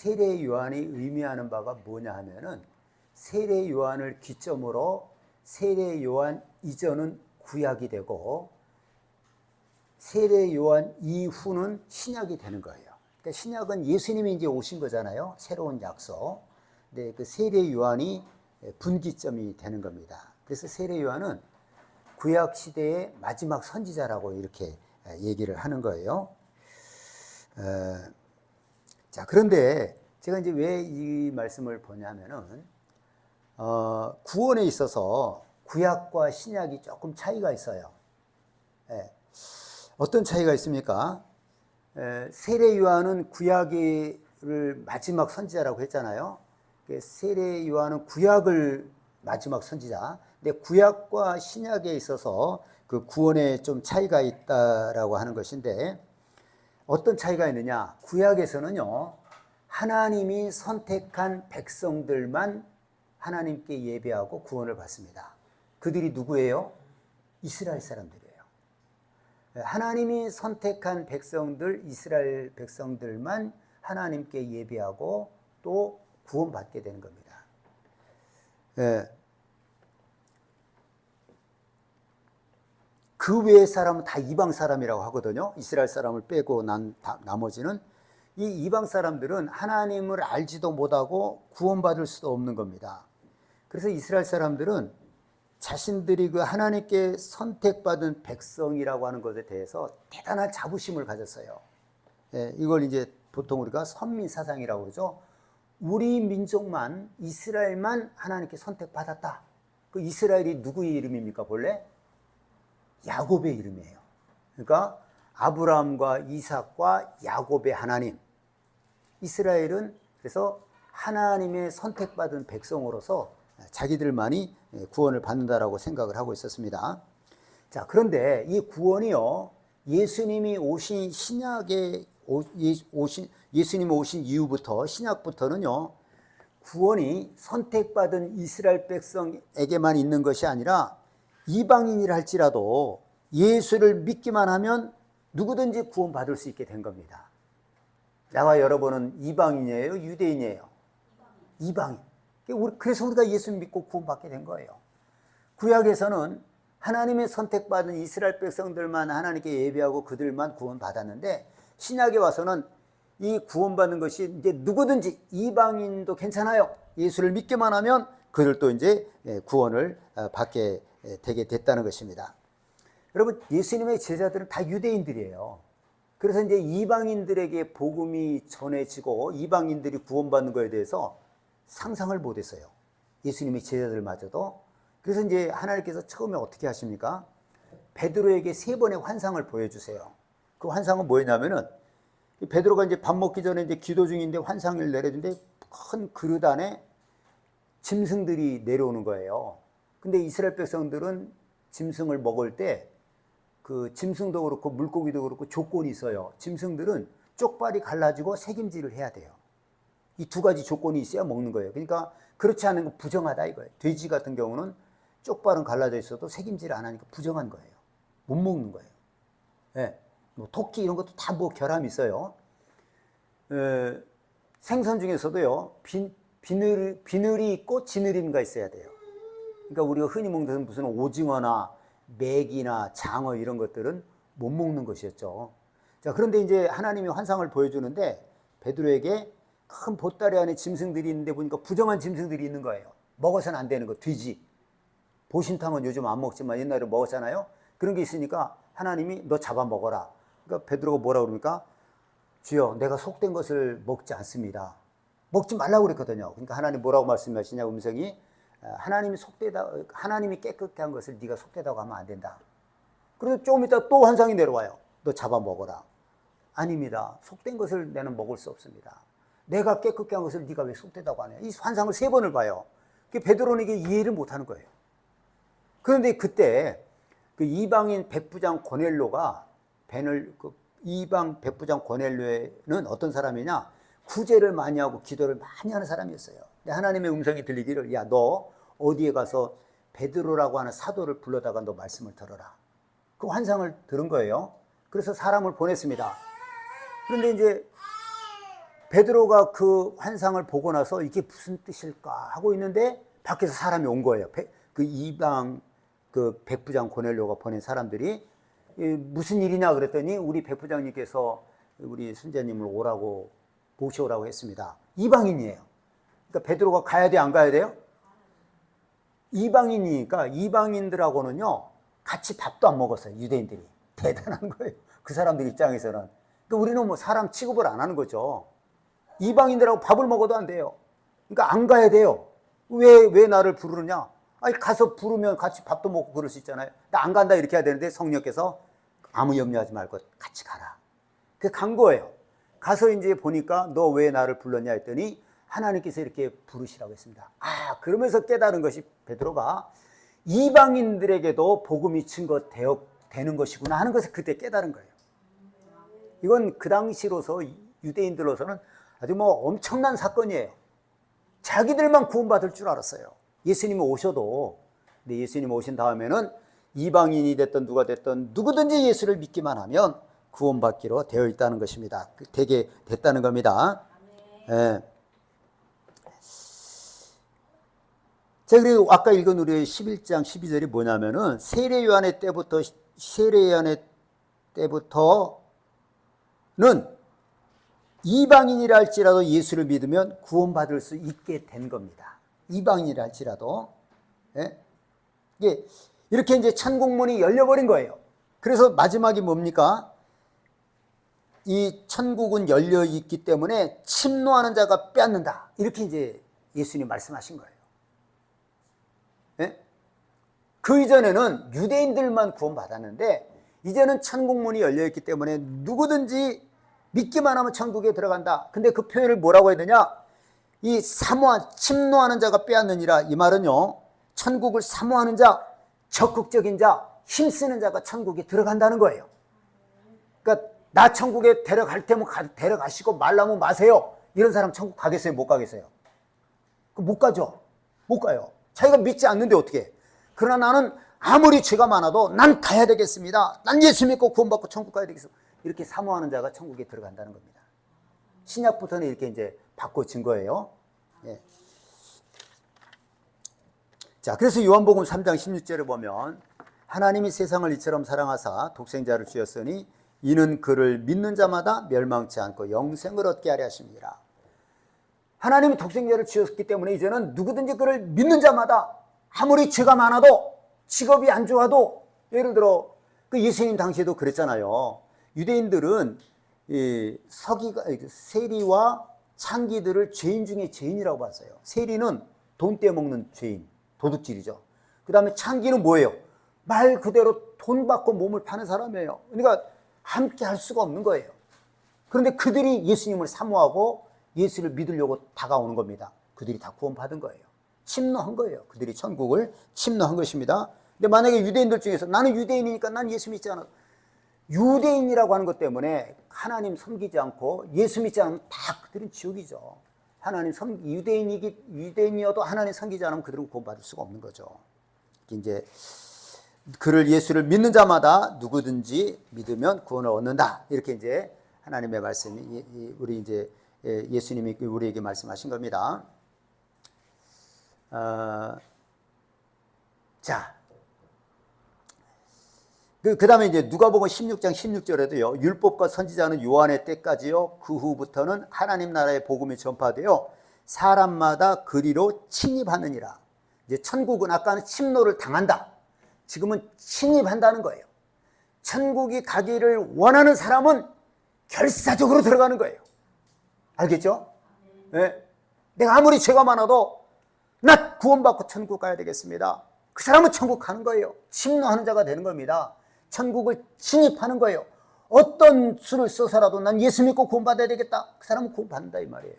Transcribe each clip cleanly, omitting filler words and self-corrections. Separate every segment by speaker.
Speaker 1: 세례 요한이 의미하는 바가 뭐냐 하면은 세례 요한을 기점으로 세례 요한 이전은 구약이 되고 세례 요한 이후는 신약이 되는 거예요. 그러니까 신약은 예수님이 이제 오신 거잖아요. 새로운 약속. 근데 그 세례 요한이 분기점이 되는 겁니다. 그래서 세례 요한은 구약 시대의 마지막 선지자라고 이렇게 얘기를 하는 거예요. 자, 그런데 제가 이제 왜 이 말씀을 보냐면은 구원에 있어서 구약과 신약이 조금 차이가 있어요. 어떤 차이가 있습니까? 세례 요한은 구약을 마지막 선지자라고 했잖아요. 세례 요한은 구약을 마지막 선지자. 근데 구약과 신약에 있어서 그 구원에 좀 차이가 있다라고 하는 것인데 어떤 차이가 있느냐? 구약에서는요, 하나님이 선택한 백성들만 하나님께 예배하고 구원을 받습니다. 그들이 누구예요? 이스라엘 사람들이에요. 하나님이 선택한 백성들, 이스라엘 백성들만 하나님께 예배하고 또 구원받게 되는 겁니다. 그 외의 사람은 다 이방 사람이라고 하거든요. 이스라엘 사람을 빼고 나머지는. 이 이방 사람들은 하나님을 알지도 못하고 구원받을 수도 없는 겁니다. 그래서 이스라엘 사람들은 자신들이 그 하나님께 선택받은 백성이라고 하는 것에 대해서 대단한 자부심을 가졌어요. 이걸 이제 보통 우리가 선민사상이라고 그러죠. 우리 민족만, 이스라엘만 하나님께 선택받았다. 그 이스라엘이 누구의 이름입니까, 본래? 야곱의 이름이에요. 그러니까 아브라함과 이삭과 야곱의 하나님. 이스라엘은 그래서 하나님의 선택받은 백성으로서 자기들만이 구원을 받는다라고 생각을 하고 있었습니다. 자, 그런데 이 구원이요, 예수님이 오신 예수님이 오신 이후부터, 신약부터는요, 구원이 선택받은 이스라엘 백성에게만 있는 것이 아니라 이방인이라 할지라도 예수를 믿기만 하면 누구든지 구원받을 수 있게 된 겁니다. 나와 여러분은 이방인이에요? 유대인이에요? 이방인. 그래서 우리가 예수 믿고 구원받게 된 거예요. 구약에서는 하나님의 선택받은 이스라엘 백성들만 하나님께 예배하고 그들만 구원받았는데 신약에 와서는 이 구원받는 것이 이제 누구든지 이방인도 괜찮아요. 예수를 믿기만 하면 그들도 이제 구원을 받게 되게 됐다는 것입니다. 여러분, 예수님의 제자들은 다 유대인들이에요. 그래서 이제 이방인들에게 복음이 전해지고 이방인들이 구원받는 것에 대해서 상상을 못했어요. 예수님의 제자들마저도. 그래서 이제 하나님께서 처음에 어떻게 하십니까? 베드로에게 3번의 환상을 보여주세요. 그 환상은 뭐였냐면은 베드로가 이제 밥 먹기 전에 이제 기도 중인데 환상을 내려주는데 큰 그릇 안에 짐승들이 내려오는 거예요. 근데 이스라엘 백성들은 짐승을 먹을 때 그 짐승도 그렇고 물고기도 그렇고 조건이 있어요. 짐승들은 쪽발이 갈라지고 새김질을 해야 돼요. 이 2가지 조건이 있어야 먹는 거예요. 그러니까 그렇지 않은 건 부정하다 이거예요. 돼지 같은 경우는 쪽발은 갈라져 있어도 새김질을 안 하니까 부정한 거예요. 못 먹는 거예요. 네. 뭐 토끼 이런 것도 다 뭐 결함이 있어요. 생선 중에서도요, 비늘이 있고 지느러미가 있어야 돼요. 그러니까 우리가 흔히 먹는 무슨 오징어나 맥이나 장어 이런 것들은 못 먹는 것이었죠. 자, 그런데 이제 하나님이 환상을 보여주는데 베드로에게 큰 보따리 안에 짐승들이 있는데 보니까 부정한 짐승들이 있는 거예요. 먹어서는 안 되는 거, 돼지. 보신탕은 요즘 안 먹지만 옛날에 먹었잖아요. 그런 게 있으니까 하나님이 너 잡아 먹어라. 그러니까 베드로가 뭐라고 그럽니까? 주여, 내가 속된 것을 먹지 않습니다. 먹지 말라고 그랬거든요. 그러니까 하나님 뭐라고 말씀하시냐, 음성이 하나님이 깨끗게 한 것을 네가 속되다고 하면 안 된다. 그래서 조금 있다 또 환상이 내려와요. 너 잡아 먹어라. 아닙니다. 속된 것을 나는 먹을 수 없습니다. 내가 깨끗게 한 것을 네가 왜 속되다고 하냐. 이 환상을 3번을 봐요. 베드로는 이게 이해를 못하는 거예요. 그런데 그때 그 이방인 백부장 고넬료가 이방 백부장 고넬료는 어떤 사람이냐? 구제를 많이 하고 기도를 많이 하는 사람이었어요. 근데 하나님의 음성이 들리기를, 야, 너 어디에 가서 베드로라고 하는 사도를 불러다가 너 말씀을 들어라. 그 환상을 들은 거예요. 그래서 사람을 보냈습니다. 그런데 이제 베드로가 그 환상을 보고 나서 이게 무슨 뜻일까 하고 있는데 밖에서 사람이 온 거예요. 그 이방 그 백부장 고넬료가 보낸 사람들이 무슨 일이냐 그랬더니 우리 백부장님께서 우리 순자님을 오라고 모셔오라고 했습니다. 이방인이에요. 그러니까 베드로가 가야 돼, 안 가야 돼요? 이방인이니까 이방인들하고는요 같이 밥도 안 먹었어요. 유대인들이. 대단한 거예요. 그 사람들 입장에서는. 그러니까 우리는 뭐 사람 취급을 안 하는 거죠. 이방인들하고 밥을 먹어도 안 돼요. 그러니까 안 가야 돼요. 왜 나를 부르느냐? 아니 가서 부르면 같이 밥도 먹고 그럴 수 있잖아요. 나 안 간다 이렇게 해야 되는데 성령께서 아무 염려하지 말고 같이 가라. 그 간 거예요. 가서 이제 보니까 너 왜 나를 불렀냐 했더니 하나님께서 이렇게 부르시라고 했습니다. 그러면서 깨달은 것이 베드로가 이방인들에게도 복음이 증거되는 것이구나 하는 것을 그때 깨달은 거예요. 이건 그 당시로서 유대인들로서는 아주 뭐 엄청난 사건이에요. 자기들만 구원받을 줄 알았어요. 예수님이 오셔도. 근데 예수님 오신 다음에는 이방인이 됐든 누가 됐든 누구든지 예수를 믿기만 하면 구원받기로 되어 있다는 것입니다. 되게 됐다는 겁니다. 예. 자, 그리고 아까 읽은 우리 11장 12절이 뭐냐면은 세례 요한의 때부터는 이방인이라 할지라도 예수를 믿으면 구원받을 수 있게 된 겁니다. 이방인이라 할지라도. 예? 이게 이렇게 이제 천국문이 열려버린 거예요. 그래서 마지막이 뭡니까? 이 천국은 열려 있기 때문에 침노하는 자가 빼앗는다. 이렇게 이제 예수님 말씀하신 거예요. 예? 그 이전에는 유대인들만 구원받았는데 이제는 천국문이 열려 있기 때문에 누구든지 믿기만 하면 천국에 들어간다. 근데 그 표현을 뭐라고 해야 되냐? 이 침노하는 자가 빼앗느니라. 이 말은요, 천국을 사모하는 자, 적극적인 자, 힘쓰는 자가 천국에 들어간다는 거예요. 그러니까 나 천국에 데려갈 테면 데려가시고 말라면 마세요. 이런 사람 천국 가겠어요? 못 가겠어요? 못 가죠. 못 가요. 자기가 믿지 않는데 어떻게? 그러나 나는 아무리 죄가 많아도 난 가야 되겠습니다. 난 예수 믿고 구원받고 천국 가야 되겠습니다. 이렇게 사모하는 자가 천국에 들어간다는 겁니다. 신약부터는 이렇게 이제 바꿔진 거예요. 예. 자, 그래서 요한복음 3장 16절에 보면 하나님이 세상을 이처럼 사랑하사 독생자를 주었으니 이는 그를 믿는 자마다 멸망치 않고 영생을 얻게 하려 하십니다. 하나님이 독생자를 주셨기 때문에 이제는 누구든지 그를 믿는 자마다 아무리 죄가 많아도 직업이 안 좋아도 예를 들어 그 예수님 당시에도 그랬잖아요. 유대인들은 세리와 창기들을 죄인 중에 죄인이라고 봤어요. 세리는 돈 떼먹는 죄인, 도둑질이죠. 그 다음에 창기는 뭐예요? 말 그대로 돈 받고 몸을 파는 사람이에요. 그러니까 함께 할 수가 없는 거예요. 그런데 그들이 예수님을 사모하고 예수를 믿으려고 다가오는 겁니다. 그들이 다 구원받은 거예요. 침노한 거예요. 그들이 천국을 침노한 것입니다. 근데 만약에 유대인들 중에서 나는 유대인이니까 난 예수 믿지 않아. 유대인이라고 하는 것 때문에 하나님 섬기지 않고 예수 믿지 않으면 다 그들은 지옥이죠. 유대인이어도 하나님 섬기지 않으면 그들은 구원받을 수가 없는 거죠. 이제 그를 예수를 믿는 자마다 누구든지 믿으면 구원을 얻는다. 이렇게 이제 하나님의 말씀이 우리 이제 예수님이 우리에게 말씀하신 겁니다. 자. 그 다음에 이제 누가복음 16장 16절에도요, 율법과 선지자는 요한의 때까지요, 그 후부터는 하나님 나라의 복음이 전파되어 사람마다 그리로 침입하느니라. 이제 천국은 아까는 침노를 당한다. 지금은 침입한다는 거예요. 천국이 가기를 원하는 사람은 결사적으로 들어가는 거예요. 알겠죠? 네. 내가 아무리 죄가 많아도 나 구원받고 천국 가야 되겠습니다. 그 사람은 천국 가는 거예요. 침노하는 자가 되는 겁니다. 천국을 침입하는 거예요. 어떤 수를 써서라도 난 예수 믿고 구원받아야 되겠다. 그 사람은 구원받는다 이 말이에요.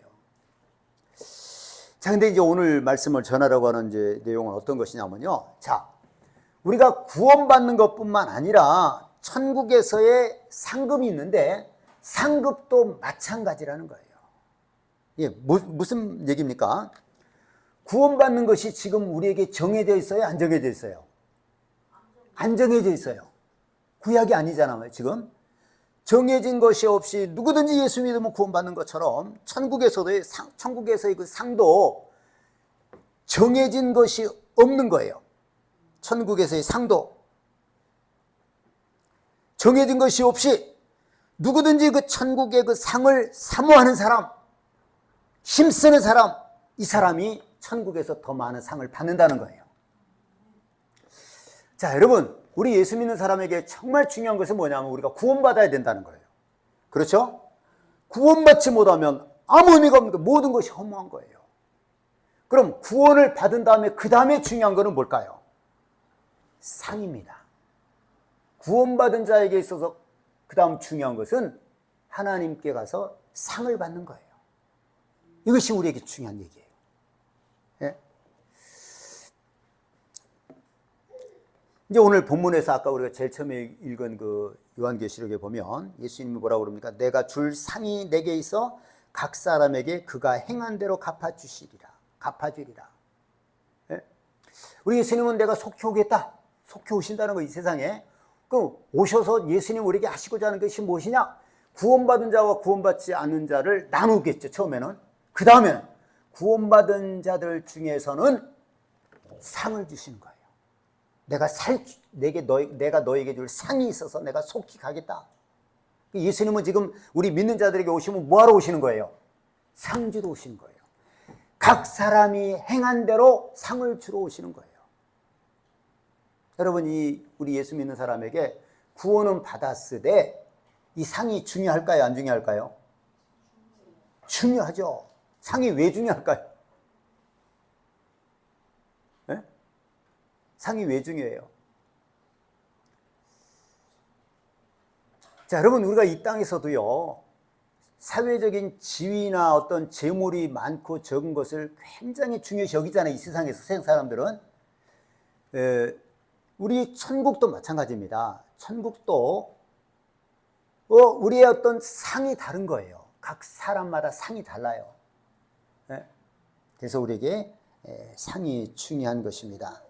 Speaker 1: 자, 근데 이제 오늘 말씀을 전하려고 하는 이제 내용은 어떤 것이냐면요. 자, 우리가 구원받는 것뿐만 아니라 천국에서의 상급이 있는데 상급도 마찬가지라는 거예요. 예, 무슨 얘기입니까? 구원받는 것이 지금 우리에게 정해져 있어요? 안 정해져 있어요? 안 정해져 있어요. 구약이 아니잖아요, 지금. 정해진 것이 없이 누구든지 예수 믿으면 구원받는 것처럼 천국에서의 그 상도 정해진 것이 없는 거예요. 천국에서의 상도 정해진 것이 없이 누구든지 그 천국의 그 상을 사모하는 사람, 힘쓰는 사람, 이 사람이 천국에서 더 많은 상을 받는다는 거예요. 자, 여러분, 우리 예수 믿는 사람에게 정말 중요한 것은 뭐냐면 우리가 구원받아야 된다는 거예요. 그렇죠? 구원받지 못하면 아무 의미가 없는 거예요. 모든 것이 허무한 거예요. 그럼 구원을 받은 다음에 그 다음에 중요한 것은 뭘까요? 상입니다. 구원받은 자에게 있어서 그 다음 중요한 것은 하나님께 가서 상을 받는 거예요. 이것이 우리에게 중요한 얘기예요. 예? 이제 오늘 본문에서 아까 우리가 제일 처음에 읽은 그 요한계시록에 보면 예수님이 뭐라고 그럽니까? 내가 줄 상이 내게 있어 각 사람에게 그가 행한 대로 갚아주리라. 예? 우리 예수님은 내가 속히 오겠다. 속히 오신다는 거, 이 세상에. 그 오셔서 예수님 우리에게 하시고자 하는 것이 무엇이냐? 구원받은 자와 구원받지 않는 자를 나누겠죠, 처음에는. 그 다음에는 구원받은 자들 중에서는 상을 주시는 거예요. 내가 너에게 줄 상이 있어서 내가 속히 가겠다. 예수님은 지금 우리 믿는 자들에게 오시면 뭐하러 오시는 거예요? 상 주러 오시는 거예요. 각 사람이 행한 대로 상을 주러 오시는 거예요. 여러분, 우리 예수 믿는 사람에게 구원은 받았으되 이 상이 중요할까요? 안 중요할까요? 중요하죠. 상이 왜 중요할까요? 네? 상이 왜 중요해요? 자, 여러분, 우리가 이 땅에서도요, 사회적인 지위나 어떤 재물이 많고 적은 것을 굉장히 중요시 여기잖아요. 이 세상에서 세상 사람들은. 우리 천국도 마찬가지입니다. 천국도 우리의 어떤 상이 다른 거예요. 각 사람마다 상이 달라요. 그래서 우리에게 상이 중요한 것입니다.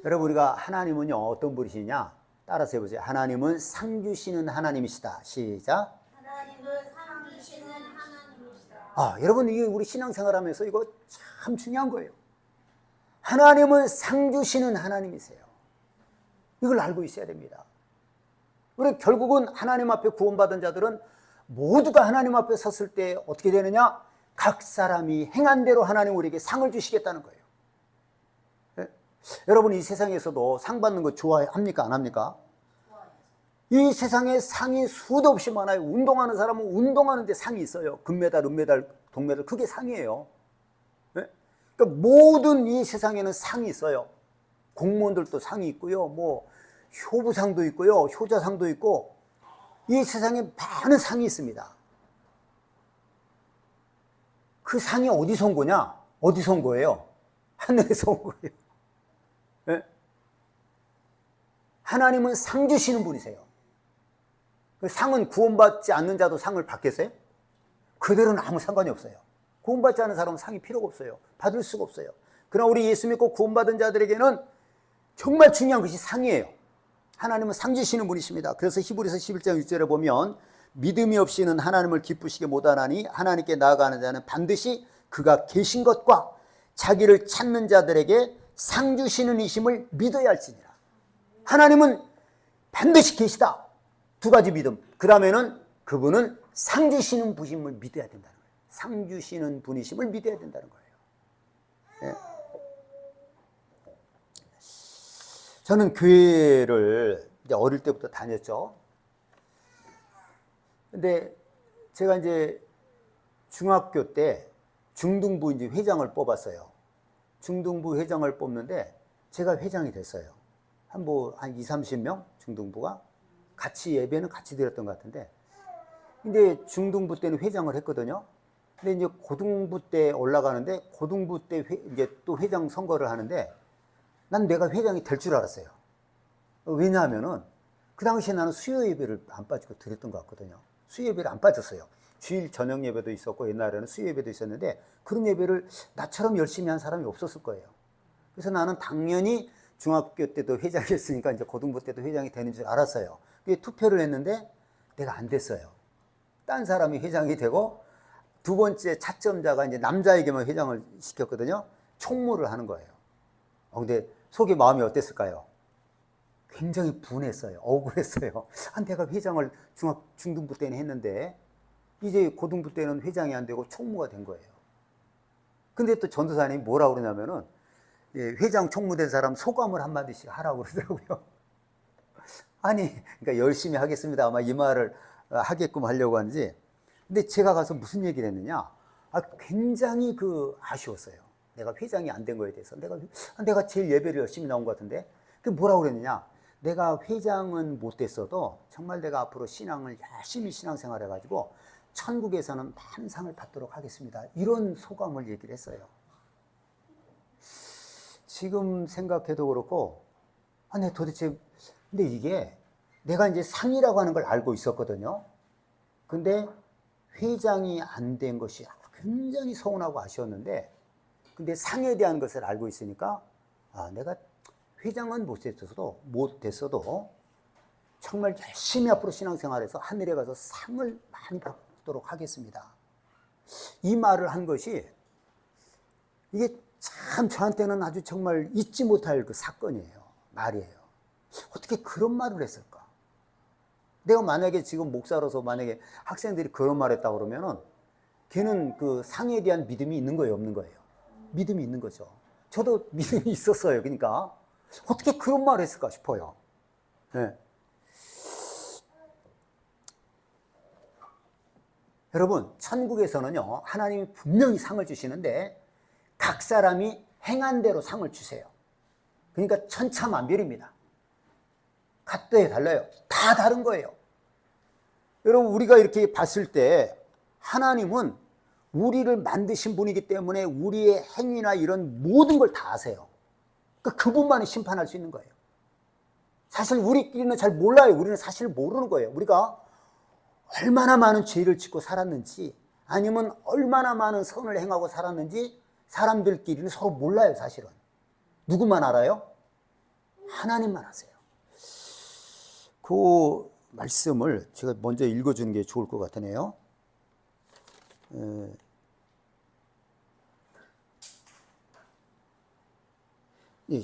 Speaker 1: 여러분, 우리가 하나님은요, 어떤 분이시냐? 따라서 해보세요. 하나님은 상 주시는 하나님이시다. 시작.
Speaker 2: 하나님은 상 주시는 하나님이시다.
Speaker 1: 여러분, 이게 우리 신앙생활 하면서 이거 참 중요한 거예요. 하나님은 상 주시는 하나님이세요. 이걸 알고 있어야 됩니다. 우리 결국은 하나님 앞에 구원받은 자들은 모두가 하나님 앞에 섰을 때 어떻게 되느냐? 각 사람이 행한 대로 하나님 우리에게 상을 주시겠다는 거예요. 여러분, 이 세상에서도 상 받는 거 좋아합니까? 안 합니까? 이 세상에 상이 수도 없이 많아요. 운동하는 사람은 운동하는데 상이 있어요. 금메달, 은메달, 동메달, 그게 상이에요. 그러니까 모든 이 세상에는 상이 있어요. 공무원들도 상이 있고요. 뭐 효부상도 있고요. 효자상도 있고, 이 세상에 많은 상이 있습니다. 그 상이 어디서 온 거냐? 어디서 온 거예요? 하늘에서 온 거예요. 네? 하나님은 상 주시는 분이세요. 그 상은 구원받지 않는 자도 상을 받겠어요? 그들은 아무 상관이 없어요. 구원받지 않은 사람은 상이 필요가 없어요. 받을 수가 없어요. 그러나 우리 예수 믿고 구원받은 자들에게는 정말 중요한 것이 상이에요. 하나님은 상 주시는 분이십니다. 그래서 히브리서 11장 6절에 보면 믿음이 없이는 하나님을 기쁘시게 못하나니 하나님께 나아가는 자는 반드시 그가 계신 것과 자기를 찾는 자들에게 상 주시는 이심을 믿어야 할지니라. 하나님은 반드시 계시다. 두 가지 믿음. 그 다음에는 그분은 상 주시는 분임을 믿어야 된다는 거예요. 상 주시는 분이심을 믿어야 된다는 거예요. 네. 저는 교회를 이제 어릴 때부터 다녔죠. 근데 제가 이제 중학교 때 중등부 이제 회장을 뽑았어요. 중등부 회장을 뽑는데 제가 회장이 됐어요. 한 2, 30명 중등부가 같이 예배는 같이 드렸던 것 같은데, 근데 중등부 때는 회장을 했거든요. 근데 이제 고등부 때 올라가는데 고등부 때 이제 또 회장 선거를 하는데 난 내가 회장이 될 줄 알았어요. 왜냐하면은 그 당시에 나는 수요 예배를 안 빠지고 드렸던 것 같거든요. 수요 예배를 안 빠졌어요. 주일 저녁 예배도 있었고 옛날에는 수요 예배도 있었는데 그런 예배를 나처럼 열심히 한 사람이 없었을 거예요. 그래서 나는 당연히 중학교 때도 회장이었으니까 이제 고등부 때도 회장이 되는 줄 알았어요. 투표를 했는데 내가 안 됐어요. 딴 사람이 회장이 되고 두 번째 차점자가 이제 남자에게만 회장을 시켰거든요. 총무를 하는 거예요. 근데 속에 마음이 어땠을까요? 굉장히 분했어요. 억울했어요. 내가 회장을 중등부 때는 했는데 이제 고등부 때는 회장이 안 되고 총무가 된 거예요. 근데 또 전도사님이 뭐라고 그러냐면은 회장 총무된 사람 소감을 한마디씩 하라고 그러더라고요. 아니, 그러니까 열심히 하겠습니다. 아마 이 말을 하게끔 하려고 하는지. 근데 제가 가서 무슨 얘기를 했느냐? 굉장히 아쉬웠어요. 내가 회장이 안 된 거에 대해서. 내가 제일 예배를 열심히 나온 것 같은데. 뭐라고 그랬느냐? 내가 회장은 못 됐어도 정말 내가 앞으로 신앙을 열심히 신앙생활 해가지고 천국에서는 많은 상을 받도록 하겠습니다. 이런 소감을 얘기를 했어요. 지금 생각해도 그렇고, 내 도대체, 근데 이게 내가 이제 상이라고 하는 걸 알고 있었거든요. 근데 회장이 안 된 것이 굉장히 서운하고 아쉬웠는데, 근데 상에 대한 것을 알고 있으니까, 내가 회장은 못 됐어도 정말 열심히 앞으로 신앙생활해서 하늘에 가서 상을 많이 받도록 하겠습니다. 이 말을 한 것이 이게 참 저한테는 아주 정말 잊지 못할 사건이에요. 말이에요. 어떻게 그런 말을 했을까? 내가 만약에 지금 목사로서 만약에 학생들이 그런 말 했다 그러면은 걔는 상에 대한 믿음이 있는 거예요, 없는 거예요? 믿음이 있는 거죠. 저도 믿음이 있었어요. 그러니까 어떻게 그런 말을 했을까 싶어요. 네. 여러분, 천국에서는요, 하나님이 분명히 상을 주시는데 각 사람이 행한 대로 상을 주세요. 그러니까 천차만별입니다. 갓도에 달라요. 다 다른 거예요. 여러분, 우리가 이렇게 봤을 때 하나님은 우리를 만드신 분이기 때문에 우리의 행위나 이런 모든 걸 다 아세요. 그러니까 그분만이 심판할 수 있는 거예요. 사실 우리끼리는 잘 몰라요. 우리는 사실 모르는 거예요. 우리가 얼마나 많은 죄를 짓고 살았는지, 아니면 얼마나 많은 선을 행하고 살았는지 사람들끼리는 서로 몰라요. 사실은 누구만 알아요? 하나님만 아세요. 그 말씀을 제가 먼저 읽어주는 게 좋을 것 같으네요.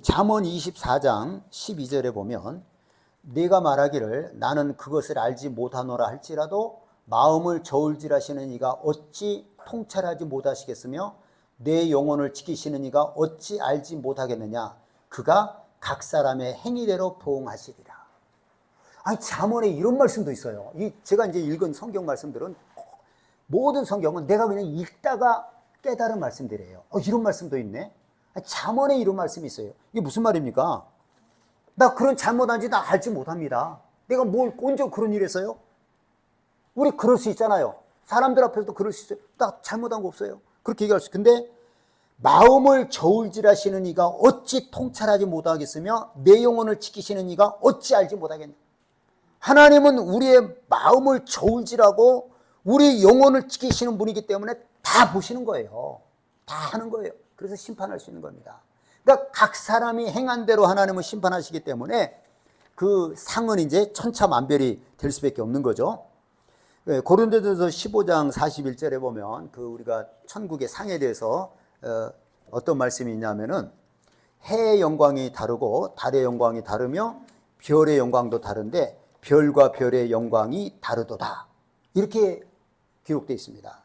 Speaker 1: 잠언 24장 12절에 보면 네가 말하기를 나는 그것을 알지 못하노라 할지라도 마음을 저울질하시는 이가 어찌 통찰하지 못하시겠으며 내 영혼을 지키시는 이가 어찌 알지 못하겠느냐. 그가 각 사람의 행위대로 보응하시리라. 잠언에 이런 말씀도 있어요. 제가 이제 읽은 성경 말씀들은 모든 성경은 내가 그냥 읽다가 깨달은 말씀들이에요. 이런 말씀도 있네. 잠언에 이런 말씀이 있어요. 이게 무슨 말입니까? 나 그런 잘못한지 나 알지 못합니다. 내가 언제 그런 일 했어요? 우리 그럴 수 있잖아요. 사람들 앞에서도 그럴 수 있어요. 나 잘못한 거 없어요. 그렇게 얘기할 수 있어요. 근데 마음을 저울질하시는 이가 어찌 통찰하지 못하겠으며 내 영혼을 지키시는 이가 어찌 알지 못하겠냐. 하나님은 우리의 마음을 저울질하고 우리 영혼을 지키시는 분이기 때문에 다 보시는 거예요. 다 하는 거예요. 그래서 심판할 수 있는 겁니다. 그러니까 각 사람이 행한 대로 하나님은 심판하시기 때문에 그 상은 이제 천차만별이 될 수밖에 없는 거죠. 고린도전서 15장 41절에 보면 우리가 천국의 상에 대해서 어떤 말씀이 있냐면은 해의 영광이 다르고 달의 영광이 다르며 별의 영광도 다른데 별과 별의 영광이 다르도다. 이렇게 기록되어 있습니다.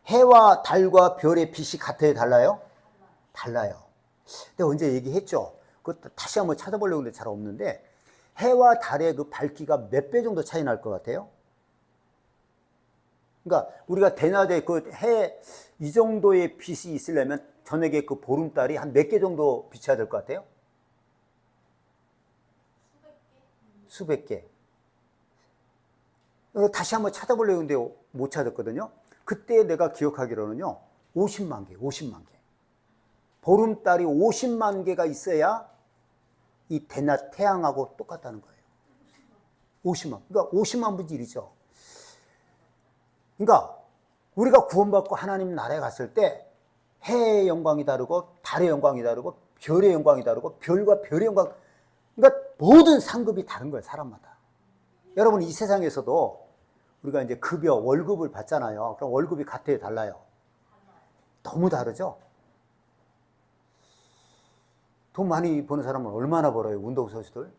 Speaker 1: 해와 달과 별의 빛이 같아요? 달라요? 달라요. 내가 언제 얘기했죠? 그것도 다시 한번 찾아보려고 했는데 잘 없는데 해와 달의 그 밝기가 몇 배 정도 차이 날 것 같아요? 그러니까 우리가 대낮에 해 이 정도의 빛이 있으려면 저녁에 보름달이 한 몇 개 정도 비춰야 될 것 같아요? 수백 개. 다시 한번 찾아보려고 했는데 못 찾았거든요. 그때 내가 기억하기로는요, 50만 개. 보름달이 50만 개가 있어야 이 대낮 태양하고 똑같다는 거예요. 50만. 그러니까 50만 분의 1이죠. 그러니까 우리가 구원받고 하나님 나라에 갔을 때 해의 영광이 다르고 달의 영광이 다르고 별의 영광이 다르고 별과 별의 영광, 그러니까 모든 상급이 다른 거예요, 사람마다. 여러분, 이 세상에서도 우리가 이제 급여, 월급을 받잖아요. 그럼 월급이 같아요, 달라요? 너무 다르죠? 돈 많이 버는 사람은 얼마나 벌어요, 운동선수들?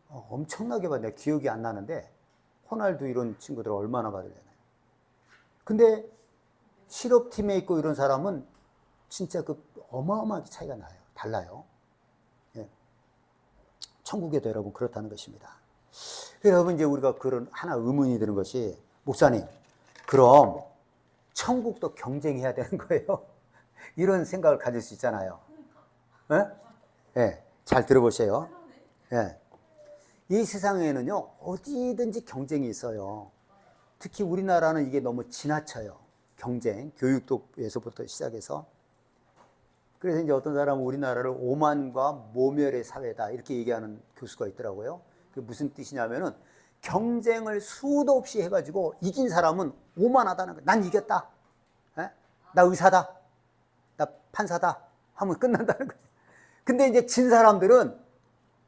Speaker 1: 엄청나게 받아요. 기억이 안 나는데 호날두 이런 친구들 얼마나 받으려나요? 근데 실업팀에 있고 이런 사람은 진짜 그 어마어마하게 차이가 나요. 달라요. 예. 천국에도 여러분 그렇다는 것입니다. 여러분, 이제 우리가 그런 하나 의문이 드는 것이, 목사님, 그럼 천국도 경쟁해야 되는 거예요? 이런 생각을 가질 수 있잖아요. 예? 예. 잘 들어보세요. 예. 이 세상에는요, 어디든지 경쟁이 있어요. 특히 우리나라는 이게 너무 지나쳐요. 경쟁, 교육도에서부터 시작해서. 그래서 이제 어떤 사람은 우리나라를 오만과 모멸의 사회다, 이렇게 얘기하는 교수가 있더라고요. 그게 무슨 뜻이냐면은, 경쟁을 수도 없이 해가지고 이긴 사람은 오만하다는 거예요. 난 이겼다. 에? 나 의사다. 나 판사다. 하면 끝난다는 거예요. 근데 이제 진 사람들은,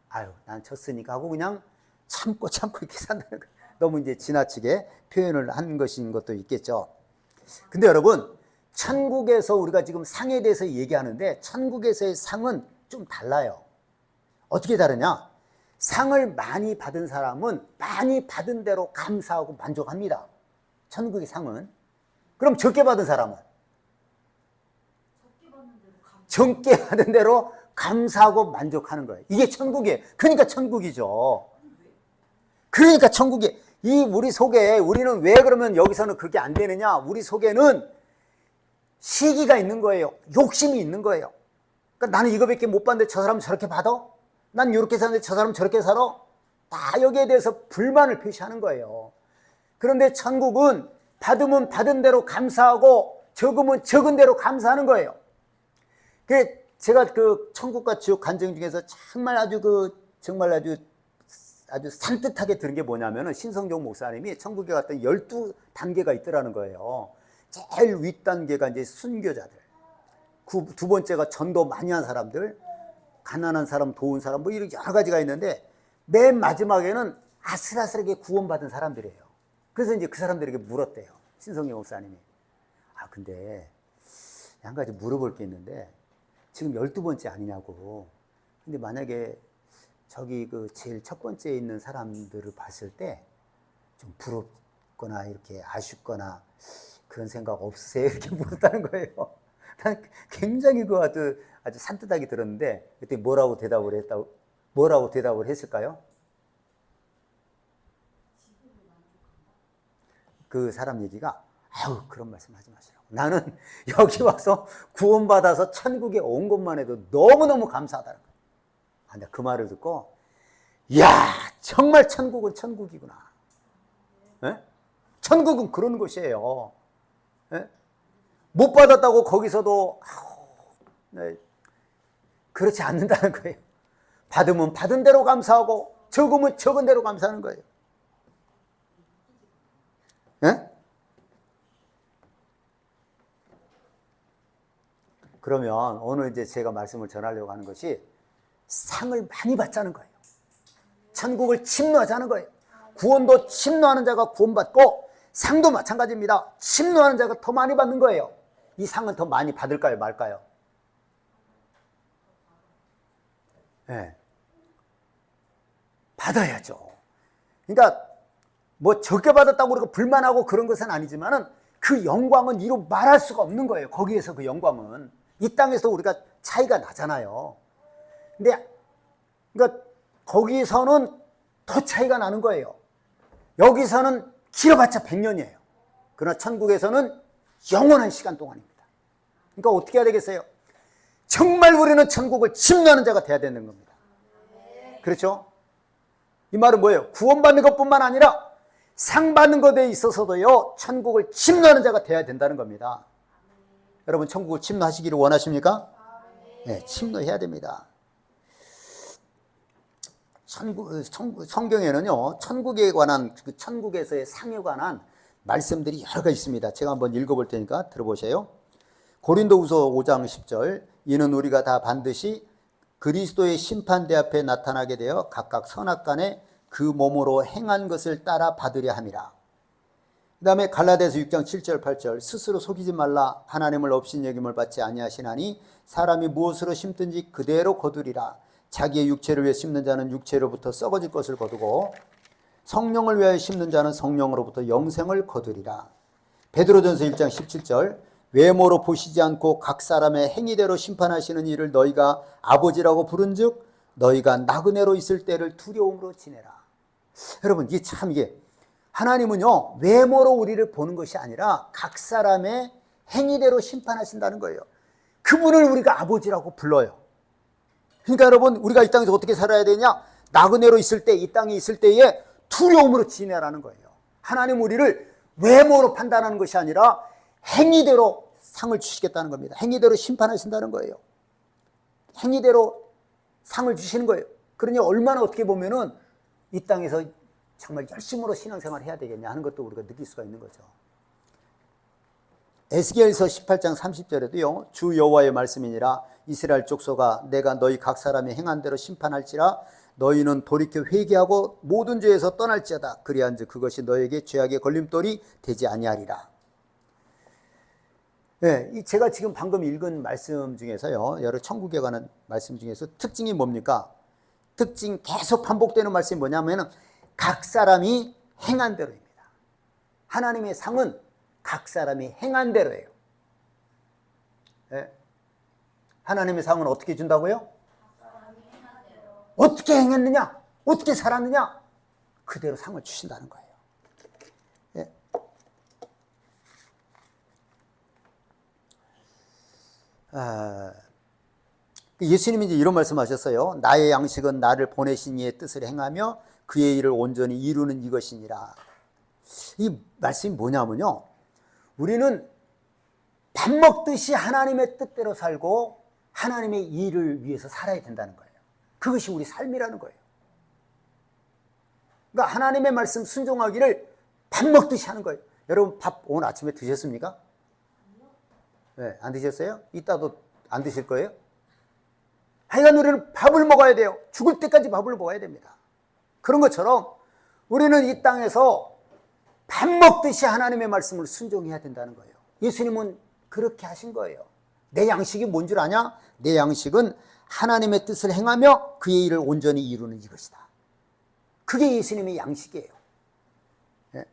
Speaker 1: 아유, 난 졌으니까 하고 그냥 참고 이렇게 산다는 거예요. 너무 이제 지나치게 표현을 한 것인 것도 있겠죠. 근데 여러분, 천국에서 우리가 지금 상에 대해서 얘기하는데, 천국에서의 상은 좀 달라요. 어떻게 다르냐? 상을 많이 받은 사람은 많이 받은 대로 감사하고 만족합니다. 천국의 상은. 그럼 적게 받은 사람은? 적게 받은 대로 감사하고 만족하는 거예요. 이게 천국이에요. 그러니까 천국이죠. 그러니까 천국이, 이 우리 속에, 우리는 왜 그러면 여기서는 그게 안 되느냐? 우리 속에는 시기가 있는 거예요. 욕심이 있는 거예요. 그러니까 나는 이거밖에 못 받는데 저 사람은 저렇게 받아? 난 이렇게 사는데 저 사람은 저렇게 살아? 다 여기에 대해서 불만을 표시하는 거예요. 그런데 천국은 받으면 받은 대로 감사하고 적으면 적은 대로 감사하는 거예요. 제가 그 천국과 지옥 간증 중에서 정말 정말 아주 산뜻하게 들은 게 뭐냐면은, 신성종 목사님이 천국에 갔던 12단계가 있더라는 거예요. 제일 윗단계가 이제 순교자들, 두 번째가 전도 많이 한 사람들, 가난한 사람, 도운 사람, 뭐 이렇게 여러 가지가 있는데, 맨 마지막에는 아슬아슬하게 구원받은 사람들이에요. 그래서 이제 그 사람들에게 물었대요, 신성종 목사님이. 근데 한 가지 물어볼 게 있는데, 지금 12번째 아니냐고. 근데 만약에 저기 그 제일 첫 번째에 있는 사람들을 봤을 때 좀 부럽거나 이렇게 아쉽거나 그런 생각 없으세요? 이렇게 물었다는 거예요. 난 굉장히 아주 산뜻하게 들었는데, 그때 뭐라고 대답을 했을까요? 그 사람 얘기가, 아유, 그런 말씀 하지 마시라고. 나는 여기 와서 구원받아서 천국에 온 것만 해도 너무너무 감사하다는 거예요. 근데 그 말을 듣고, 이야, 정말 천국은 천국이구나. 에? 천국은 그런 곳이에요. 에? 못 받았다고 거기서도 네, 그렇지 않는다는 거예요. 받으면 받은 대로 감사하고 적으면 적은 대로 감사하는 거예요. 에? 그러면 오늘 이제 제가 말씀을 전하려고 하는 것이, 상을 많이 받자는 거예요. 천국을 침노하자는 거예요. 구원도 침노하는 자가 구원받고, 상도 마찬가지입니다. 침노하는 자가 더 많이 받는 거예요. 이 상은 더 많이 받을까요, 말까요? 네. 받아야죠. 그러니까 뭐 적게 받았다고 우리가 불만하고 그런 것은 아니지만은, 그 영광은 이루 말할 수가 없는 거예요. 거기에서 그 영광은. 이 땅에서 우리가 차이가 나잖아요. 근데 그러니까 거기서는 더 차이가 나는 거예요. 여기서는 길어봤자 100년이에요. 그러나 천국에서는 영원한 시간 동안입니다. 그러니까 어떻게 해야 되겠어요? 정말 우리는 천국을 침노하는 자가 돼야 되는 겁니다. 그렇죠? 이 말은 뭐예요? 구원받는 것뿐만 아니라 상 받는 것에 있어서도요, 천국을 침노하는 자가 돼야 된다는 겁니다. 여러분, 천국을 침노하시기를 원하십니까? 네, 침노해야 됩니다. 성경에는요, 천국에 관한, 그 천국에서의 상에 관한 말씀들이 여러 가지 있습니다. 제가 한번 읽어볼 테니까 들어보세요. 고린도후서 5장 10절 이는 우리가 다 반드시 그리스도의 심판대 앞에 나타나게 되어 각각 선악간에 그 몸으로 행한 것을 따라 받으려 함이라. 그 다음에 갈라디아서 6장 7절 8절 스스로 속이지 말라. 하나님을 업신여김을 받지 아니하시나니 사람이 무엇으로 심든지 그대로 거두리라. 자기의 육체를 위해 심는 자는 육체로부터 썩어질 것을 거두고 성령을 위하여 심는 자는 성령으로부터 영생을 거두리라. 베드로전서 1장 17절 외모로 보시지 않고 각 사람의 행위대로 심판하시는 이를 너희가 아버지라고 부른즉 너희가 나그네로 있을 때를 두려움으로 지내라. 여러분 이게 참 이게 하나님은요 외모로 우리를 보는 것이 아니라 각 사람의 행위대로 심판하신다는 거예요. 그분을 우리가 아버지라고 불러요. 그러니까 여러분 우리가 이 땅에서 어떻게 살아야 되냐? 나그네로 있을 때, 이 땅에 있을 때에 두려움으로 지내라는 거예요. 하나님 우리를 외모로 판단하는 것이 아니라 행위대로 상을 주시겠다는 겁니다. 행위대로 심판하신다는 거예요. 행위대로 상을 주시는 거예요. 그러니 얼마나 어떻게 보면은 이 땅에서 정말 열심으로 신앙생활을 해야 되겠냐 하는 것도 우리가 느낄 수가 있는 거죠. 에스겔서 18장 30절에도요. 주 여호와의 말씀이니라 이스라엘 족속아 내가 너희 각 사람이 행한 대로 심판할지라 너희는 돌이켜 회개하고 모든 죄에서 떠날지어다. 그리한즉 그것이 너에게 죄악의 걸림돌이 되지 아니하리라. 네, 제가 지금 방금 읽은 말씀 중에서요. 여러 천국에 관한 말씀 중에서 특징이 뭡니까? 특징 계속 반복되는 말씀이 뭐냐면은 각 사람이 행한 대로입니다. 하나님의 상은 각 사람이 행한 대로예요. 네. 하나님의 상은 어떻게 준다고요? 어떻게 행했느냐? 어떻게 살았느냐? 그대로 상을 주신다는 거예요. 네. 예수님이 이제 이런 말씀하셨어요. 나의 양식은 나를 보내신 이의 뜻을 행하며 그의 일을 온전히 이루는 이것이니라. 이 말씀이 뭐냐면요. 우리는 밥 먹듯이 하나님의 뜻대로 살고 하나님의 일을 위해서 살아야 된다는 거예요. 그것이 우리 삶이라는 거예요. 그러니까 하나님의 말씀 순종하기를 밥 먹듯이 하는 거예요. 여러분 밥 오늘 아침에 드셨습니까? 네, 안 드셨어요? 이따도 안 드실 거예요? 하여간 우리는 밥을 먹어야 돼요. 죽을 때까지 밥을 먹어야 됩니다. 그런 것처럼 우리는 이 땅에서 밥 먹듯이 하나님의 말씀을 순종해야 된다는 거예요. 예수님은 그렇게 하신 거예요. 내 양식이 뭔 줄 아냐? 내 양식은 하나님의 뜻을 행하며 그의 일을 온전히 이루는 이것이다. 그게 예수님의 양식이에요. 네.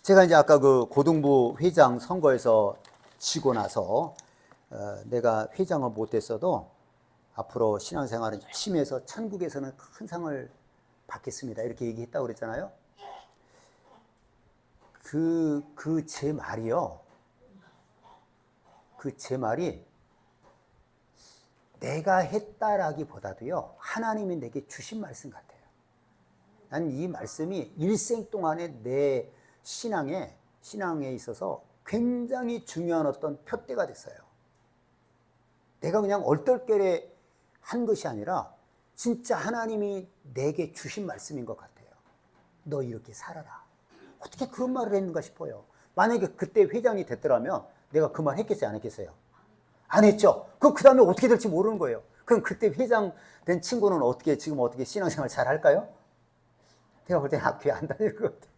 Speaker 1: 제가 이제 아까 그 고등부 회장 선거에서 지고 나서 내가 회장을 못했어도 앞으로 신앙생활은 열심히 해서 천국에서는 큰 상을 받겠습니다. 이렇게 얘기했다고 그랬잖아요. 제 말이요. 제 말이 내가 했다라기보다도요. 하나님이 내게 주신 말씀 같아요. 난 이 말씀이 일생 동안에 내 신앙에 있어서 굉장히 중요한 어떤 표대가 됐어요. 내가 그냥 얼떨결에 한 것이 아니라 진짜 하나님이 내게 주신 말씀인 것 같아요. 너 이렇게 살아라. 어떻게 그런 말을 했는가 싶어요. 만약에 그때 회장이 됐더라면 내가 그 말 했겠어요? 안 했겠어요? 안 했죠? 그럼 그 다음에 어떻게 될지 모르는 거예요. 그럼 그때 회장 된 친구는 지금 어떻게 신앙생활 잘 할까요? 내가 볼 때는 학교에 안 다닐 것 같아요.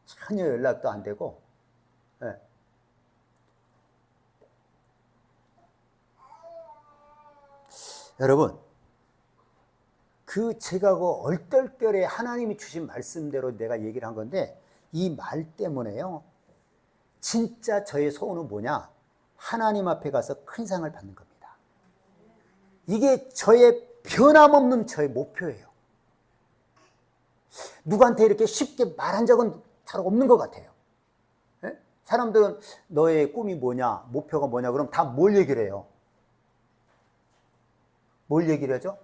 Speaker 1: 전혀 연락도 안 되고. 네. 여러분, 제가 얼떨결에 하나님이 주신 말씀대로 내가 얘기를 한 건데, 이 말 때문에요, 진짜 저의 소원은 뭐냐? 하나님 앞에 가서 큰 상을 받는 겁니다. 이게 저의 변함없는 저의 목표예요. 누구한테 이렇게 쉽게 말한 적은 잘 없는 것 같아요. 네? 사람들은 너의 꿈이 뭐냐, 목표가 뭐냐, 그럼 다 뭘 얘기를 해요? 뭘 얘기를 하죠?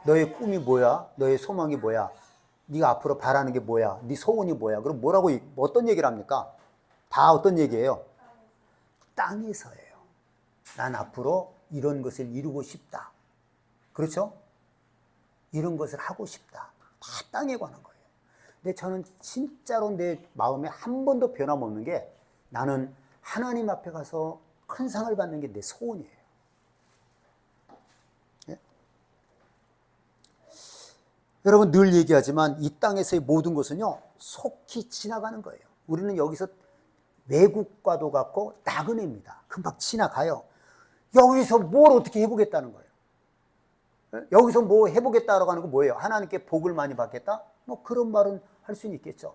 Speaker 1: 너의 꿈이 뭐야? 너의 소망이 뭐야? 네가 앞으로 바라는 게 뭐야? 네 소원이 뭐야? 그럼 어떤 얘기를 합니까? 다 어떤 얘기예요? 땅에서예요. 난 앞으로 이런 것을 이루고 싶다. 그렇죠? 이런 것을 하고 싶다. 다 땅에 관한 거예요. 근데 저는 진짜로 내 마음에 한 번도 변함없는 게 나는 하나님 앞에 가서 큰 상을 받는 게 내 소원이에요. 예? 여러분 늘 얘기하지만 이 땅에서의 모든 것은요 속히 지나가는 거예요. 우리는 여기서 외국과도 같고 나그네입니다. 금방 지나가요. 여기서 뭘 어떻게 해보겠다는 거예요. 여기서 뭐 해보겠다라고 하는 거 뭐예요? 하나님께 복을 많이 받겠다? 뭐 그런 말은 할 수는 있겠죠.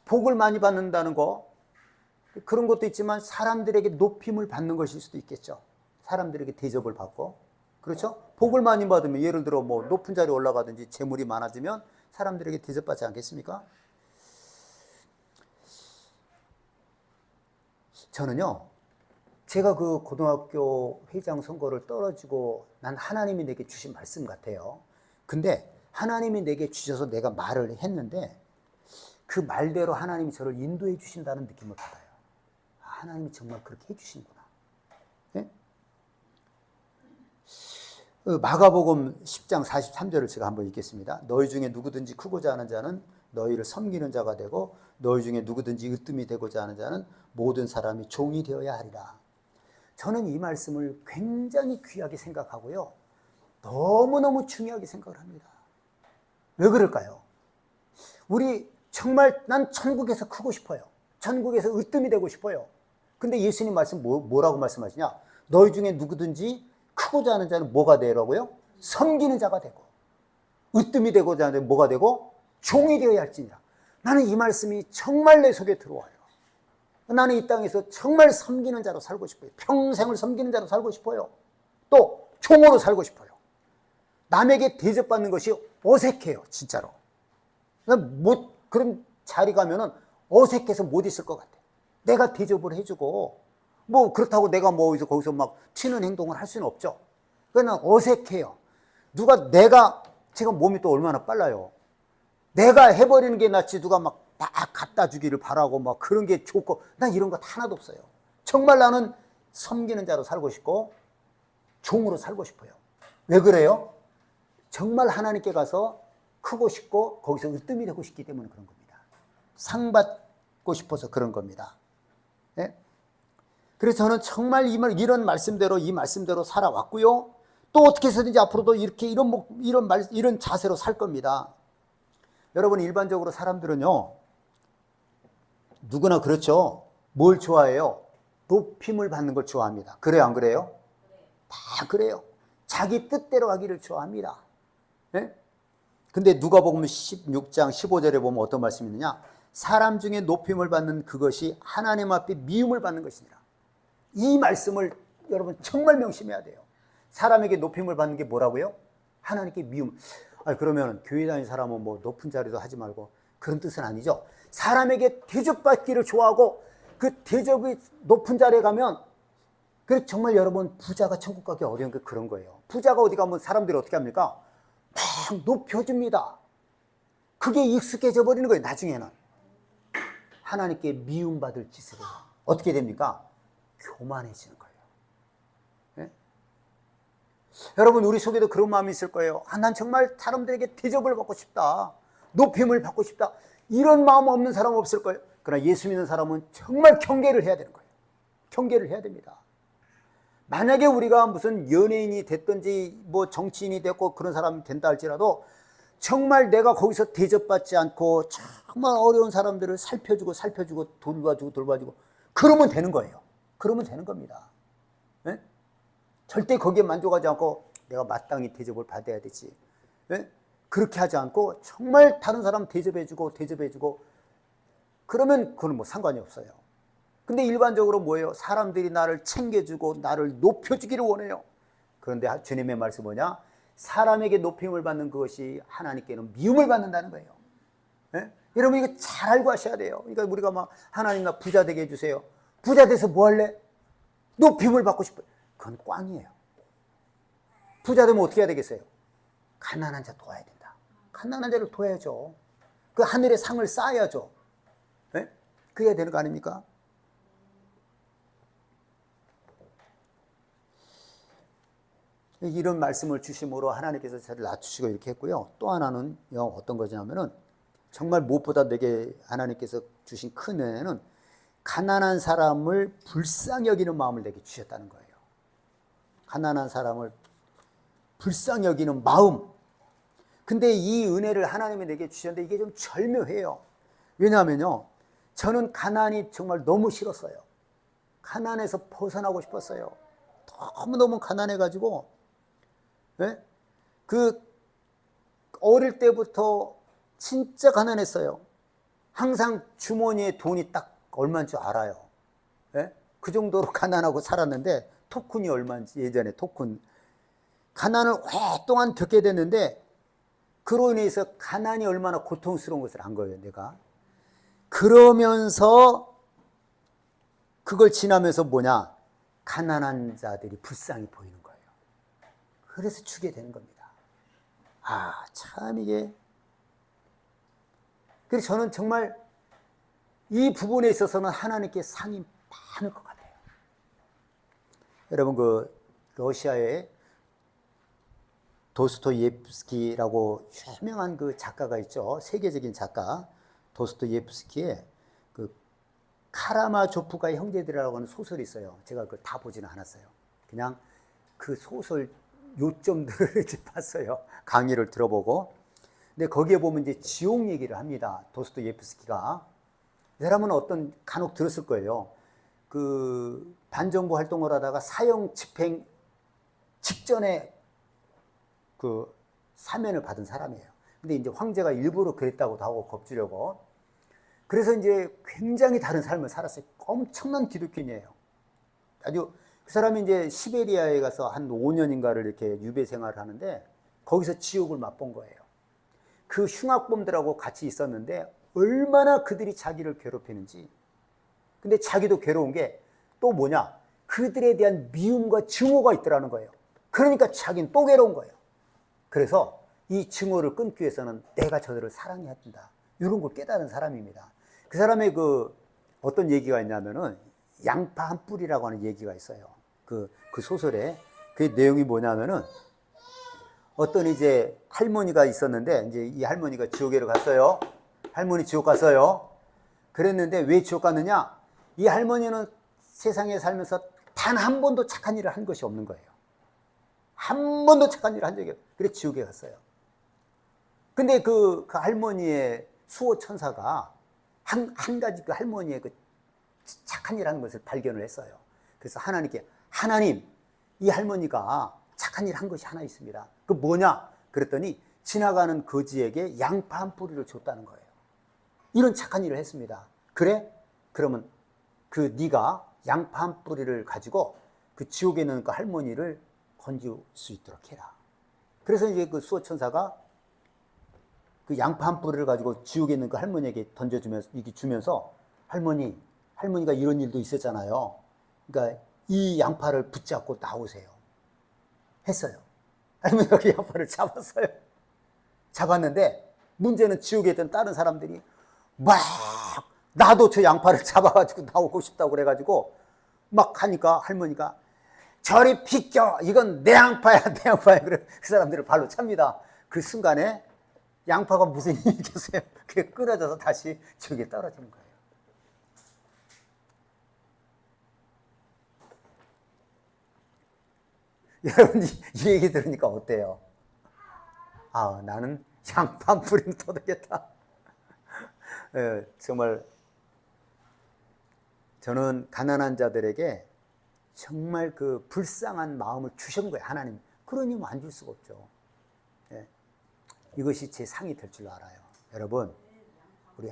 Speaker 1: 복을 많이 받는다는 거 그런 것도 있지만 사람들에게 높임을 받는 것일 수도 있겠죠. 사람들에게 대접을 받고 그렇죠? 복을 많이 받으면 예를 들어 뭐 높은 자리에 올라가든지 재물이 많아지면 사람들에게 대접받지 않겠습니까? 저는요 제가 그 고등학교 회장 선거를 떨어지고 난 하나님이 내게 주신 말씀 같아요. 근데 하나님이 내게 주셔서 내가 말을 했는데 그 말대로 하나님이 저를 인도해 주신다는 느낌을 받아요. 하나님이 정말 그렇게 해 주시는구나. 네? 마가복음 10장 43절을 제가 한번 읽겠습니다. 너희 중에 누구든지 크고자 하는 자는 너희를 섬기는 자가 되고 너희 중에 누구든지 으뜸이 되고자 하는 자는 모든 사람이 종이 되어야 하리라. 저는 이 말씀을 굉장히 귀하게 생각하고요. 너무너무 중요하게 생각을 합니다. 왜 그럴까요? 우리 정말 난 천국에서 크고 싶어요. 천국에서 으뜸이 되고 싶어요. 근데 예수님 말씀 뭐라고 말씀하시냐? 너희 중에 누구든지 크고자 하는 자는 뭐가 되라고요? 섬기는 자가 되고 으뜸이 되고자 하는 자는 뭐가 되고 종이 되어야 할지니라. 나는 이 말씀이 정말 내 속에 들어와요. 나는 이 땅에서 정말 섬기는 자로 살고 싶어요. 평생을 섬기는 자로 살고 싶어요. 또 종으로 살고 싶어요. 남에게 대접받는 것이 어색해요. 진짜로. 그런 자리 가면은 어색해서 못 있을 것 같아요. 내가 대접을 해주고 뭐 그렇다고 내가 뭐 거기서 막 튀는 행동을 할 수는 없죠. 그러나 어색해요. 내가 지금 몸이 또 얼마나 빨라요. 내가 해버리는 게 낫지 누가 막 갖다 주기를 바라고 막 그런 게 좋고 난 이런 것 하나도 없어요. 정말 나는 섬기는 자로 살고 싶고 종으로 살고 싶어요. 왜 그래요? 정말 하나님께 가서 크고 싶고 거기서 으뜸이 되고 싶기 때문에 그런 겁니다. 상 받고 싶어서 그런 겁니다. 네? 그래서 저는 정말 이런 말씀대로 이 말씀대로 살아왔고요. 또 어떻게 해서든지 앞으로도 이런 자세로 살 겁니다. 여러분 일반적으로 사람들은요 누구나 그렇죠. 뭘 좋아해요? 높임을 받는 걸 좋아합니다. 그래요 안 그래요? 다 그래요. 자기 뜻대로 하기를 좋아합니다. 네? 근데 누가복음 16장 15절에 보면 어떤 말씀이 있느냐? 사람 중에 높임을 받는 그것이 하나님 앞에 미움을 받는 것이니라. 이 말씀을 여러분 정말 명심해야 돼요. 사람에게 높임을 받는 게 뭐라고요? 하나님께 미움. 그러면 교회 다니는 사람은 뭐 높은 자리도 하지 말고 그런 뜻은 아니죠. 사람에게 대접받기를 좋아하고 그 대접이 높은 자리에 가면 정말 여러분 부자가 천국 가기 어려운 게 그런 거예요. 부자가 어디 가면 사람들이 어떻게 합니까? 막 높여줍니다. 그게 익숙해져 버리는 거예요. 나중에는 하나님께 미움받을 짓을 해요. 어떻게 됩니까? 교만해지는 거예요. 네? 여러분 우리 속에도 그런 마음이 있을 거예요. 난 정말 사람들에게 대접을 받고 싶다. 높임을 받고 싶다. 이런 마음 없는 사람 없을 거예요. 그러나 예수 믿는 사람은 정말 경계를 해야 되는 거예요. 경계를 해야 됩니다. 만약에 우리가 무슨 연예인이 됐든지 뭐 정치인이 됐고 그런 사람이 된다 할지라도 정말 내가 거기서 대접받지 않고 정말 어려운 사람들을 살펴주고 돌봐주고 그러면 되는 거예요. 그러면 되는 겁니다. 네? 절대 거기에 만족하지 않고 내가 마땅히 대접을 받아야 되지. 네? 그렇게 하지 않고 정말 다른 사람 대접해주고 그러면 그건 뭐 상관이 없어요. 근데 일반적으로 뭐예요? 사람들이 나를 챙겨주고 나를 높여주기를 원해요. 그런데 주님의 말씀 뭐냐? 사람에게 높임을 받는 그것이 하나님께는 미움을 받는다는 거예요. 네? 여러분 이거 잘 알고 하셔야 돼요. 그러니까 우리가 막 하나님 나 부자 되게 해주세요. 부자 돼서 뭐 할래? 높임을 받고 싶어요. 그건 꽝이에요. 부자 되면 어떻게 해야 되겠어요? 가난한 자 도와야 된다. 가난한 자를 도와야죠. 그 하늘의 상을 쌓아야죠. 네? 그래야 되는 거 아닙니까? 이런 말씀을 주심으로 하나님께서 저를 낮추시고 이렇게 했고요. 또 하나는 어떤 거냐면은 정말 무엇보다 내게 하나님께서 주신 큰 은혜는 가난한 사람을 불쌍히 여기는 마음을 내게 주셨다는 거예요. 가난한 사람을 불쌍히 여기는 마음. 근데 이 은혜를 하나님이 내게 주셨는데 이게 좀 절묘해요. 왜냐하면요, 저는 가난이 정말 너무 싫었어요. 가난에서 벗어나고 싶었어요. 너무너무 가난해가지고, 예? 그 어릴 때부터 진짜 가난했어요. 항상 주머니에 돈이 딱 얼마인 줄 알아요. 예? 그 정도로 가난하고 살았는데, 토큰이 얼마인지 예전에 토큰. 가난을 오랫동안 겪게 됐는데 그로 인해서 가난이 얼마나 고통스러운 것을 안 거예요, 내가. 그러면서 그걸 지나면서 뭐냐? 가난한 자들이 불쌍히 보이는 거예요. 그래서 주게 되는 겁니다. 아, 참 이게. 그래서 저는 정말 이 부분에 있어서는 하나님께 상이 많을 것 같아요. 여러분, 그 러시아의 도스토옙스키라고 유명한 그 작가가 있죠. 세계적인 작가 도스토옙스키의 그 카라마조프가의 형제들이라고 하는 소설이 있어요. 제가 그걸 다 보지는 않았어요. 그냥 그 소설 요점들을 이제 봤어요. 강의를 들어보고. 근데 거기에 보면 이제 지옥 얘기를 합니다. 도스토옙스키가. 이 사람은 어떤 간혹 들었을 거예요. 그 반정부 활동을 하다가 사형 집행 직전에 그 사면을 받은 사람이에요. 근데 이제 황제가 일부러 그랬다고도 하고 겁주려고. 그래서 이제 굉장히 다른 삶을 살았어요. 엄청난 기독교인이에요. 아주 그 사람이 이제 시베리아에 가서 한 5년인가를 이렇게 유배 생활을 하는데 거기서 지옥을 맛본 거예요. 그 흉악범들하고 같이 있었는데 얼마나 그들이 자기를 괴롭히는지. 근데 자기도 괴로운 게 또 뭐냐? 그들에 대한 미움과 증오가 있더라는 거예요. 그러니까 자기는 또 괴로운 거예요. 그래서 이 증오를 끊기 위해서는 내가 저들을 사랑해야 된다. 이런 걸 깨달은 사람입니다. 그 사람의 그 어떤 얘기가 있냐면은 양파 한 뿌리라고 하는 얘기가 있어요. 그 소설에. 그 내용이 뭐냐면은 어떤 이제 할머니가 있었는데 이제 이 할머니가 지옥에로 갔어요. 할머니 지옥 갔어요. 그랬는데 왜 지옥 갔느냐? 이 할머니는 세상에 살면서 단 한 번도 착한 일을 한 것이 없는 거예요. 한 번도 착한 일을 한 적이 없어요. 그래서 지옥에 갔어요. 근데 그 할머니의 수호 천사가 한 가지 그 할머니의 그 착한 일 하는 것을 발견을 했어요. 그래서 하나님께, 하나님, 이 할머니가 착한 일 한 것이 하나 있습니다. 그 뭐냐? 그랬더니 지나가는 거지에게 양파 한 뿌리를 줬다는 거예요. 이런 착한 일을 했습니다. 그래? 그러면 그 네가 양파 한 뿌리를 가지고 그 지옥에 있는 그 할머니를 건질 수 있도록 해라. 그래서 이제 그 수호천사가 그 양파 한 뿌리를 가지고 지옥에 있는 그 할머니에게 던져주면서, 이게 주면서 할머니가 이런 일도 있었잖아요. 그러니까 이 양파를 붙잡고 나오세요. 했어요. 할머니가 그 양파를 잡았어요. 잡았는데 문제는 지옥에 있던 다른 사람들이 막 나도 저 양파를 잡아가지고 나오고 싶다고 그래가지고 막 하니까 할머니가 저리 비켜! 이건 내 양파야, 내 양파야. 그래 그 사람들을 발로 찹니다. 그 순간에 양파가 무슨 힘이 있겠어요? 그게 끊어져서 다시 지옥에 떨어지는 거예요. 여러분, 이 얘기 들으니까 어때요? 아, 나는 양파 한 뿌리는 더 되겠다. 예, 정말 저는 가난한 자들에게 정말 그 불쌍한 마음을 주신 거예요, 하나님. 그러니 뭐 안 줄 수가 없죠. 예. 이것이 제 상이 될 줄 알아요. 여러분, 우리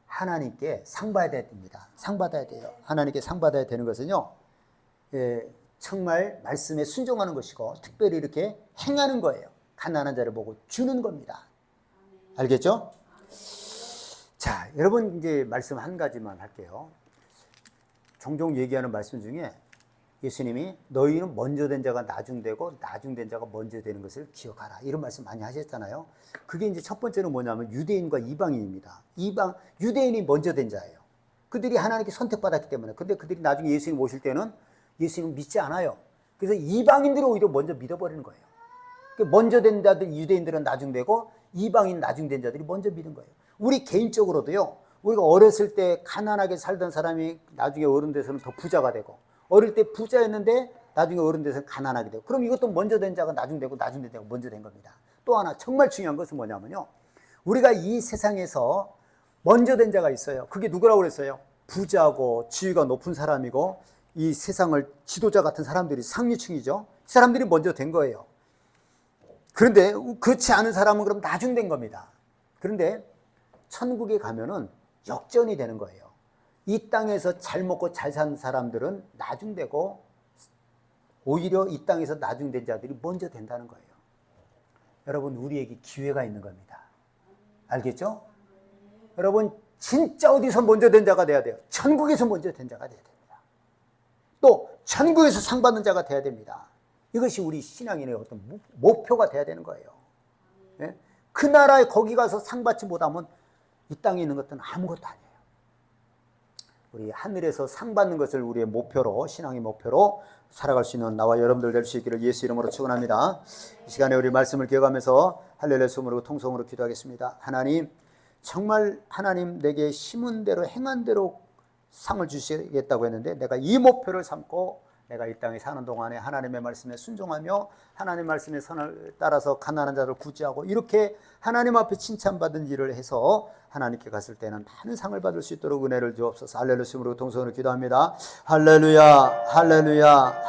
Speaker 1: 하나님께 상 받아야 됩니다. 상 받아야 돼요. 하나님께 상 받아야 되는 것은요, 예, 정말 말씀에 순종하는 것이고, 특별히 이렇게 행하는 거예요. 가난한 자를 보고 주는 겁니다. 알겠죠? 자, 여러분, 이제 말씀 한 가지만 할게요. 종종 얘기하는 말씀 중에 예수님이 너희는 먼저 된 자가 나중되고 나중된 자가 먼저 되는 것을 기억하라. 이런 말씀 많이 하셨잖아요. 그게 이제 첫 번째는 뭐냐면 유대인과 이방인입니다. 유대인이 먼저 된 자예요. 그들이 하나님께 선택받았기 때문에. 근데 그들이 나중에 예수님 오실 때는 예수님 믿지 않아요. 그래서 이방인들이 오히려 먼저 믿어버리는 거예요. 먼저 된 자들, 유대인들은 나중되고 이방인 나중된 자들이 먼저 믿은 거예요. 우리 개인적으로도요, 우리가 어렸을 때 가난하게 살던 사람이 나중에 어른 돼서는 더 부자가 되고, 어릴 때 부자였는데 나중에 어른 돼서는 가난하게 되고, 그럼 이것도 먼저 된 자가 나중되고 나중된 자가 먼저 된 겁니다. 또 하나 정말 중요한 것은 뭐냐면요, 우리가 이 세상에서 먼저 된 자가 있어요. 그게 누구라고 그랬어요? 부자고 지위가 높은 사람이고 이 세상을 지도자 같은 사람들이 상류층이죠. 이 사람들이 먼저 된 거예요. 그런데 그렇지 않은 사람은 그럼 나중된 겁니다. 그런데 천국에 가면은 역전이 되는 거예요. 이 땅에서 잘 먹고 잘 사는 사람들은 나중되고 오히려 이 땅에서 나중된 자들이 먼저 된다는 거예요. 여러분, 우리에게 기회가 있는 겁니다. 알겠죠? 여러분, 진짜 어디서 먼저 된 자가 돼야 돼요? 천국에서 먼저 된 자가 돼야 됩니다. 또 천국에서 상 받는 자가 돼야 됩니다. 이것이 우리 신앙인의 어떤 목표가 돼야 되는 거예요. 예? 그 나라에 거기 가서 상 받지 못하면 이 땅에 있는 것들은 아무것도 아니에요. 우리 하늘에서 상 받는 것을 우리의 목표로, 신앙의 목표로 살아갈 수 있는 나와 여러분들 될 수 있기를 예수 이름으로 축원합니다. 이 시간에 우리 말씀을 기억하면서 할렐루야 소문으로 통성으로 기도하겠습니다. 하나님, 정말 하나님 내게 심은 대로 행한 대로 상을 주시겠다고 했는데 내가 이 목표를 삼고 내가 이 땅에 사는 동안에 하나님의 말씀에 순종하며 하나님 말씀의 선을 따라서 가난한 자를 구제하고 이렇게 하나님 앞에 칭찬받은 일을 해서 하나님께 갔을 때는 많은 상을 받을 수 있도록 은혜를 주옵소서. 할렐루야, 동성으로 기도합니다. 할렐루야, 할렐루야, 할렐루야.